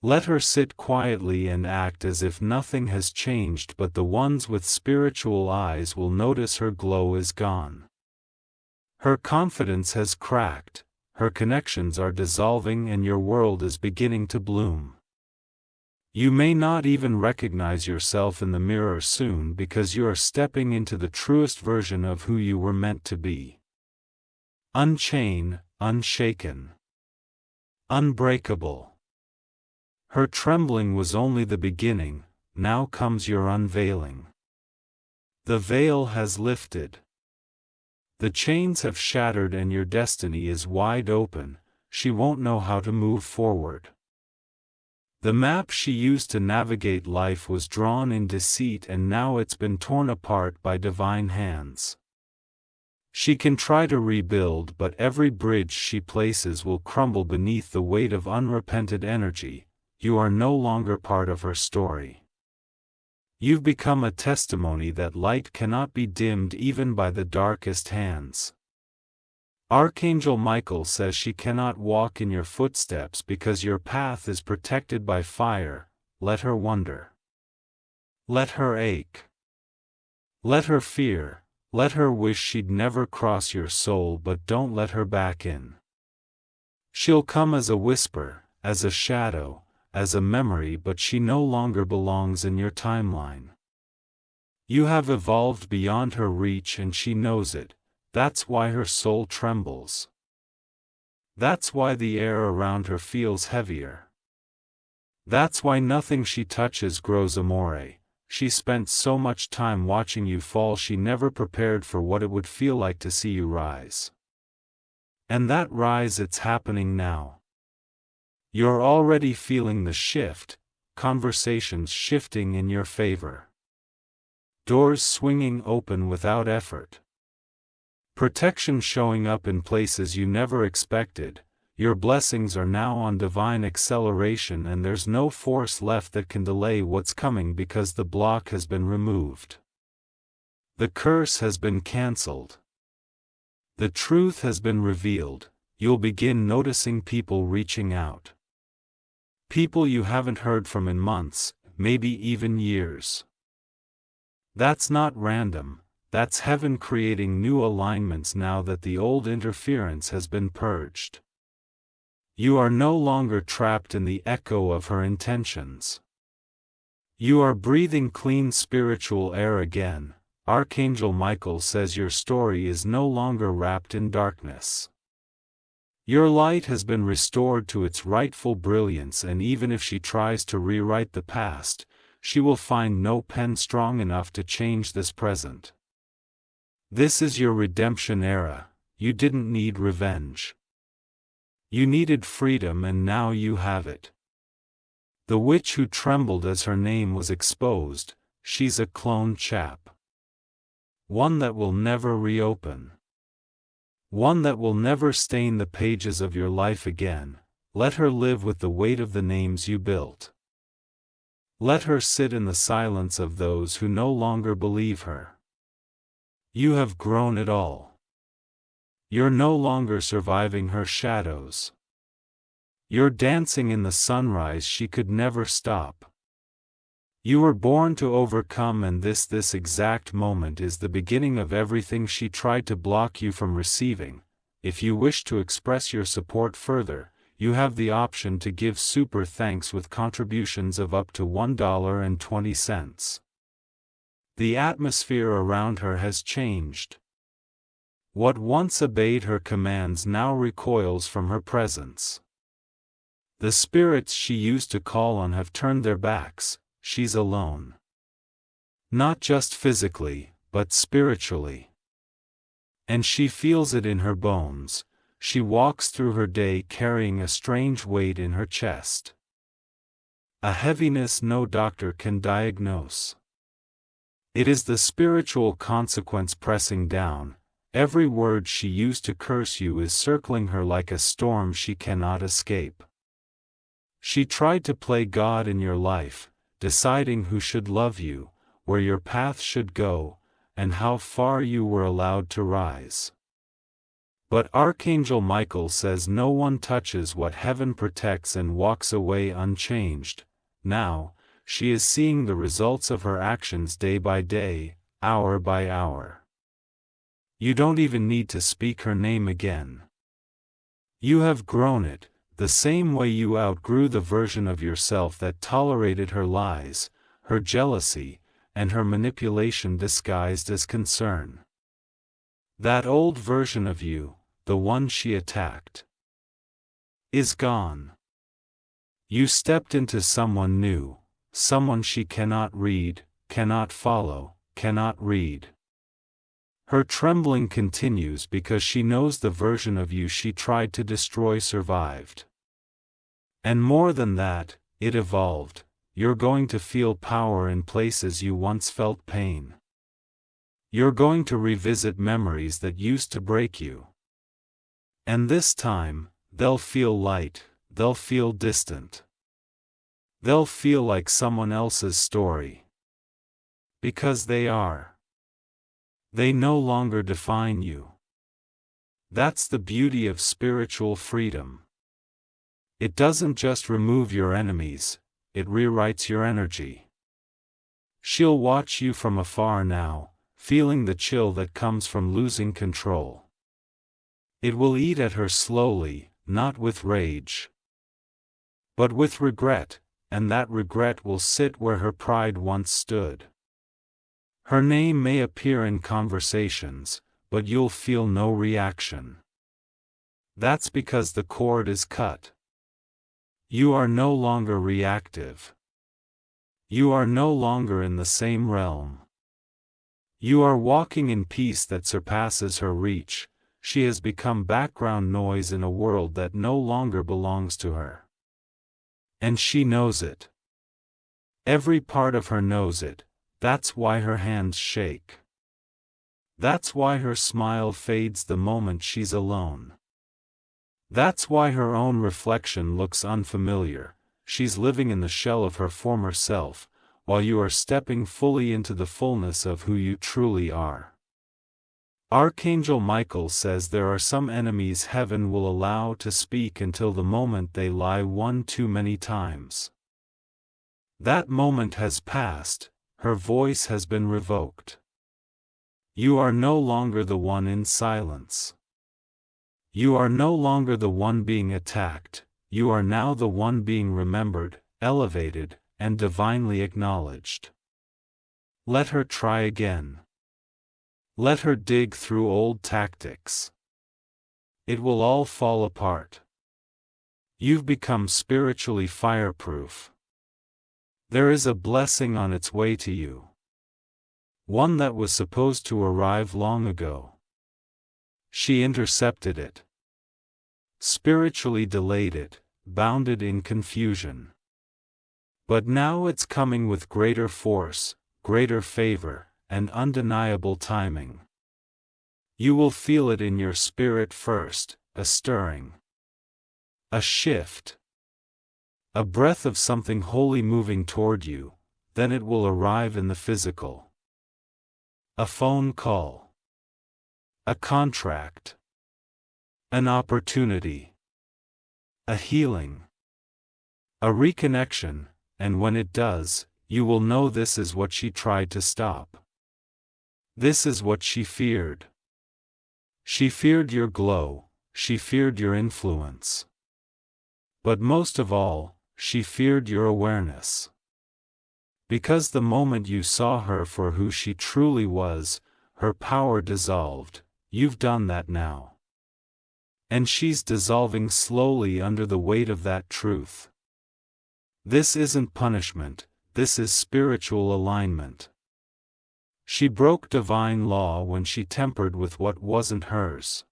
Let her sit quietly and act as if nothing has changed, but the ones with spiritual eyes will notice her glow is gone. Her confidence has cracked, her connections are dissolving, and your world is beginning to bloom. You may not even recognize yourself in the mirror soon because you are stepping into the truest version of who you were meant to be. Unchained, unshaken, unbreakable. Her trembling was only the beginning, now comes your unveiling. The veil has lifted. The chains have shattered and your destiny is wide open. She won't know how to move forward. The map she used to navigate life was drawn in deceit and now it's been torn apart by divine hands. She can try to rebuild but every bridge she places will crumble beneath the weight of unrepented energy. You are no longer part of her story. You've become a testimony that light cannot be dimmed even by the darkest hands. Archangel Michael says she cannot walk in your footsteps because your path is protected by fire. Let her wonder. Let her ache. Let her fear. Let her wish she'd never cross your soul, but don't let her back in. She'll come as a whisper, as a shadow, as a memory, but she no longer belongs in your timeline. You have evolved beyond her reach and she knows it. That's why her soul trembles. That's why the air around her feels heavier. That's why nothing she touches grows amore. She spent so much time watching you fall she never prepared for what it would feel like to see you rise. And that rise, it's happening now. You're already feeling the shift, conversations shifting in your favor. Doors swinging open without effort. Protection showing up in places you never expected. Your blessings are now on divine acceleration and there's no force left that can delay what's coming because the block has been removed. The curse has been cancelled. The truth has been revealed. You'll begin noticing people reaching out. People you haven't heard from in months, maybe even years. That's not random. That's heaven creating new alignments now that the old interference has been purged. You are no longer trapped in the echo of her intentions. You are breathing clean spiritual air again. Archangel Michael says your story is no longer wrapped in darkness. Your light has been restored to its rightful brilliance, and even if she tries to rewrite the past, she will find no pen strong enough to change this present. This is your redemption era. You didn't need revenge. You needed freedom and now you have it. The witch who trembled as her name was exposed, she's a clone chap. One that will never reopen. One that will never stain the pages of your life again. Let her live with the weight of the names you built. Let her sit in the silence of those who no longer believe her. You have grown it all. You're no longer surviving her shadows. You're dancing in the sunrise she could never stop. You were born to overcome, and this exact moment is the beginning of everything she tried to block you from receiving. If you wish to express your support further, you have the option to give super thanks with contributions of up to $1.20. The atmosphere around her has changed. What once obeyed her commands now recoils from her presence. The spirits she used to call on have turned their backs. She's alone. Not just physically, but spiritually. And she feels it in her bones. She walks through her day carrying a strange weight in her chest. A heaviness no doctor can diagnose. It is the spiritual consequence pressing down. Every word she used to curse you is circling her like a storm she cannot escape. She tried to play God in your life, deciding who should love you, where your path should go, and how far you were allowed to rise. But Archangel Michael says no one touches what heaven protects and walks away unchanged. Now, she is seeing the results of her actions day by day, hour by hour. You don't even need to speak her name again. You have grown it, the same way you outgrew the version of yourself that tolerated her lies, her jealousy, and her manipulation disguised as concern. That old version of you, the one she attacked, is gone. You stepped into someone new, someone she cannot read, cannot follow, cannot read. Her trembling continues because she knows the version of you she tried to destroy survived. And more than that, it evolved. You're going to feel power in places you once felt pain. You're going to revisit memories that used to break you. And this time, they'll feel light, they'll feel distant. They'll feel like someone else's story. Because they are. They no longer define you. That's the beauty of spiritual freedom. It doesn't just remove your enemies, it rewrites your energy. She'll watch you from afar now, feeling the chill that comes from losing control. It will eat at her slowly, not with rage, but with regret, and that regret will sit where her pride once stood. Her name may appear in conversations, but you'll feel no reaction. That's because the cord is cut. You are no longer reactive. You are no longer in the same realm. You are walking in peace that surpasses her reach. She has become background noise in a world that no longer belongs to her. And she knows it. Every part of her knows it. That's why her hands shake. That's why her smile fades the moment she's alone. That's why her own reflection looks unfamiliar. She's living in the shell of her former self, while you are stepping fully into the fullness of who you truly are. Archangel Michael says there are some enemies heaven will allow to speak until the moment they lie one too many times. That moment has passed. Her voice has been revoked. You are no longer the one in silence. You are no longer the one being attacked, you are now the one being remembered, elevated, and divinely acknowledged. Let her try again. Let her dig through old tactics. It will all fall apart. You've become spiritually fireproof. There is a blessing on its way to you. One that was supposed to arrive long ago. She intercepted it. Spiritually delayed it, bounded in confusion. But now it's coming with greater force, greater favor, and undeniable timing. You will feel it in your spirit first, a stirring. A shift. A breath of something wholly moving toward you, then it will arrive in the physical. A phone call. A contract. An opportunity. A healing. A reconnection, and when it does, you will know this is what she tried to stop. This is what she feared. She feared your glow, she feared your influence. But most of all, she feared your awareness. Because the moment you saw her for who she truly was, her power dissolved. You've done that now. And she's dissolving slowly under the weight of that truth. This isn't punishment, this is spiritual alignment. She broke divine law when she tempered with what wasn't hers.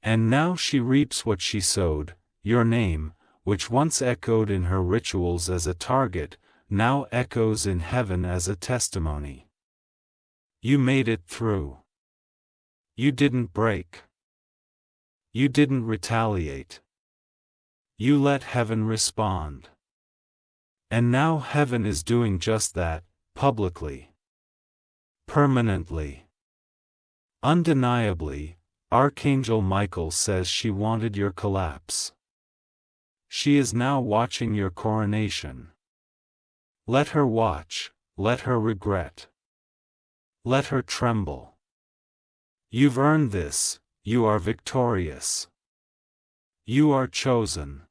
And now she reaps what she sowed. Your name, which once echoed in her rituals as a target, now echoes in heaven as a testimony. You made it through. You didn't break. You didn't retaliate. You let heaven respond. And now heaven is doing just that, publicly. Permanently. Undeniably, Archangel Michael says she wanted your collapse. She is now watching your coronation. Let her watch, let her regret. Let her tremble. You've earned this, you are victorious. You are chosen.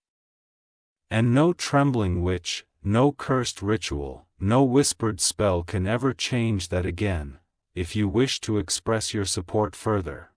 And no trembling witch, no cursed ritual, no whispered spell can ever change that again. If you wish to express your support further,